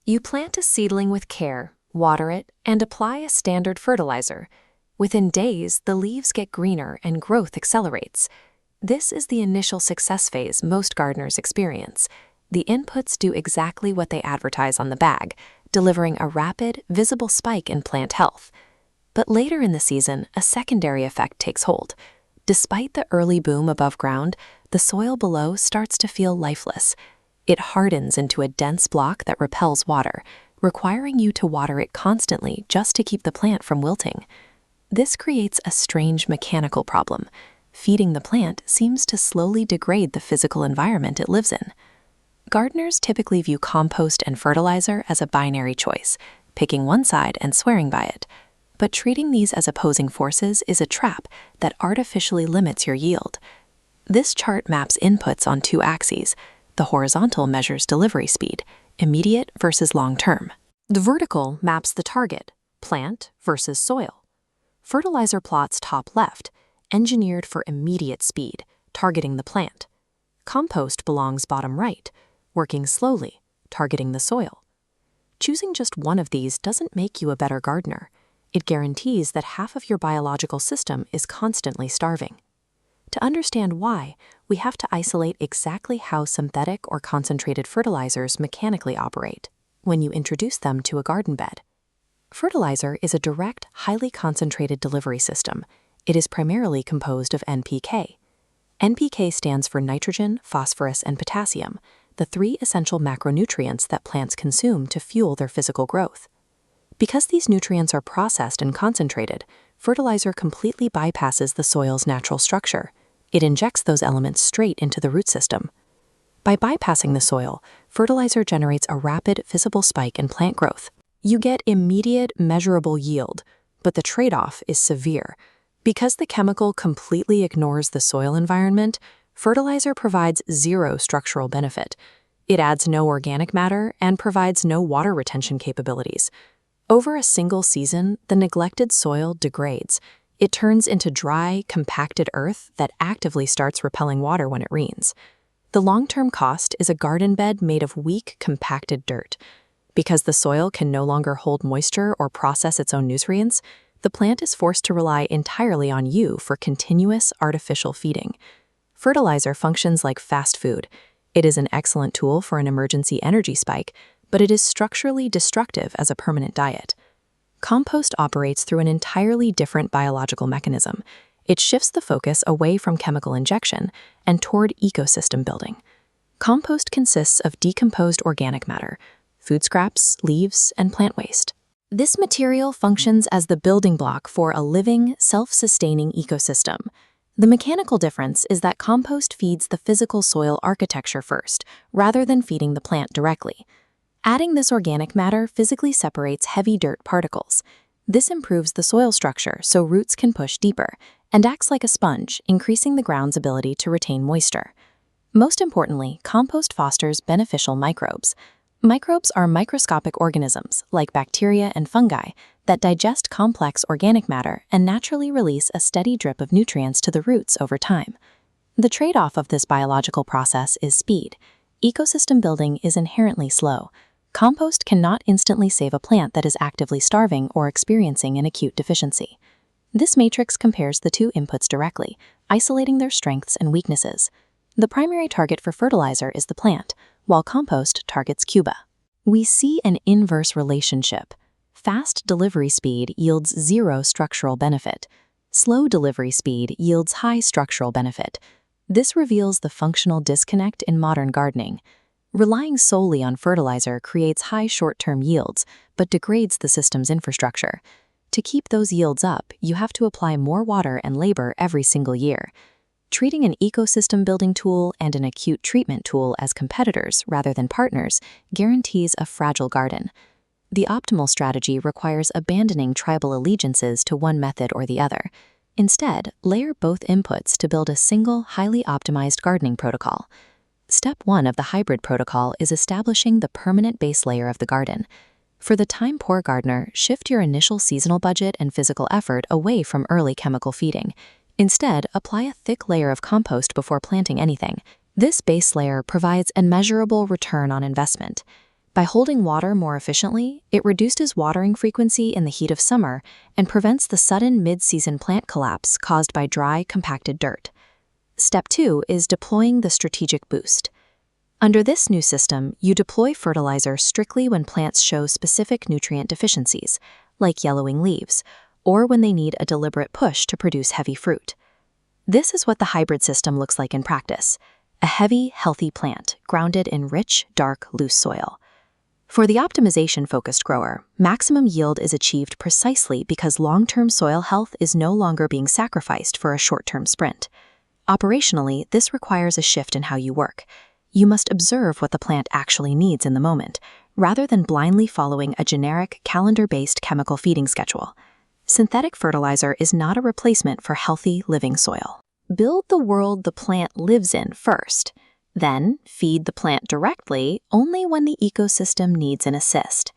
You plant a seedling with care, water it, and apply a standard fertilizer. Within days, the leaves get greener and growth accelerates. This is the initial success phase most gardeners experience. The inputs do exactly what they advertise on the bag, delivering a rapid, visible spike in plant health. But later in the season, a secondary effect takes hold. Despite the early boom above ground, the soil below starts to feel lifeless. It hardens into a dense block that repels water, requiring you to water it constantly just to keep the plant from wilting. This creates a strange mechanical problem. Feeding the plant seems to slowly degrade the physical environment it lives in. Gardeners typically view compost and fertilizer as a binary choice, picking one side and swearing by it. But treating these as opposing forces is a trap that artificially limits your yield. This chart maps inputs on two axes. The horizontal measures delivery speed, immediate versus long-term. The vertical maps the target, plant versus soil. Fertilizer plots top left, engineered for immediate speed, targeting the plant. Compost belongs bottom right, working slowly, targeting the soil. Choosing just one of these doesn't make you a better gardener. It guarantees that half of your biological system is constantly starving. To understand why, we have to isolate exactly how synthetic or concentrated fertilizers mechanically operate when you introduce them to a garden bed. Fertilizer is a direct, highly concentrated delivery system. It is primarily composed of NPK. NPK stands for nitrogen, phosphorus, and potassium, the three essential macronutrients that plants consume to fuel their physical growth. Because these nutrients are processed and concentrated, fertilizer completely bypasses the soil's natural structure. It injects those elements straight into the root system. By bypassing the soil, fertilizer generates a rapid, visible spike in plant growth. You get immediate, measurable yield, but the trade-off is severe. Because the chemical completely ignores the soil environment, fertilizer provides zero structural benefit. It adds no organic matter and provides no water retention capabilities. Over a single season, the neglected soil degrades. It turns into dry, compacted earth that actively starts repelling water when it rains. The long-term cost is a garden bed made of weak, compacted dirt. Because the soil can no longer hold moisture or process its own nutrients, the plant is forced to rely entirely on you for continuous artificial feeding. Fertilizer functions like fast food. It is an excellent tool for an emergency energy spike, but it is structurally destructive as a permanent diet. Compost operates through an entirely different biological mechanism. It shifts the focus away from chemical injection and toward ecosystem building. Compost consists of decomposed organic matter, food scraps, leaves, and plant waste. This material functions as the building block for a living, self-sustaining ecosystem. The mechanical difference is that compost feeds the physical soil architecture first, rather than feeding the plant directly. Adding this organic matter physically separates heavy dirt particles. This improves the soil structure so roots can push deeper, and acts like a sponge, increasing the ground's ability to retain moisture. Most importantly, compost fosters beneficial microbes. Microbes are microscopic organisms, like bacteria and fungi, that digest complex organic matter and naturally release a steady drip of nutrients to the roots over time. The trade-off of this biological process is speed. Ecosystem building is inherently slow. Compost cannot instantly save a plant that is actively starving or experiencing an acute deficiency. This matrix compares the two inputs directly, isolating their strengths and weaknesses. The primary target for fertilizer is the plant, while compost targets Cuba. We see an inverse relationship. Fast delivery speed yields zero structural benefit. Slow delivery speed yields high structural benefit. This reveals the functional disconnect in modern gardening. Relying solely on fertilizer creates high short-term yields, but degrades the system's infrastructure. To keep those yields up, you have to apply more water and labor every single year. Treating an ecosystem building tool and an acute treatment tool as competitors rather than partners guarantees a fragile garden. The optimal strategy requires abandoning tribal allegiances to one method or the other. Instead, layer both inputs to build a single, highly optimized gardening protocol. Step 1 of the hybrid protocol is establishing the permanent base layer of the garden. For the time-poor gardener, shift your initial seasonal budget and physical effort away from early chemical feeding. Instead, apply a thick layer of compost before planting anything. This base layer provides a measurable return on investment. By holding water more efficiently, it reduces watering frequency in the heat of summer and prevents the sudden mid-season plant collapse caused by dry, compacted dirt. Step 2 is deploying the strategic boost. Under this new system, you deploy fertilizer strictly when plants show specific nutrient deficiencies, like yellowing leaves, or when they need a deliberate push to produce heavy fruit. This is what the hybrid system looks like in practice: a heavy, healthy plant grounded in rich, dark, loose soil. For the optimization-focused grower, maximum yield is achieved precisely because long-term soil health is no longer being sacrificed for a short-term sprint. Operationally, this requires a shift in how you work. You must observe what the plant actually needs in the moment, rather than blindly following a generic, calendar-based chemical feeding schedule. Synthetic fertilizer is not a replacement for healthy, living soil. Build the world the plant lives in first. Then, feed the plant directly only when the ecosystem needs an assist.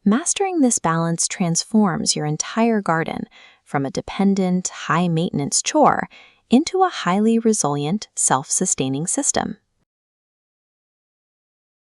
Mastering this balance transforms your entire garden from a dependent, high-maintenance chore into a highly resilient, self-sustaining system.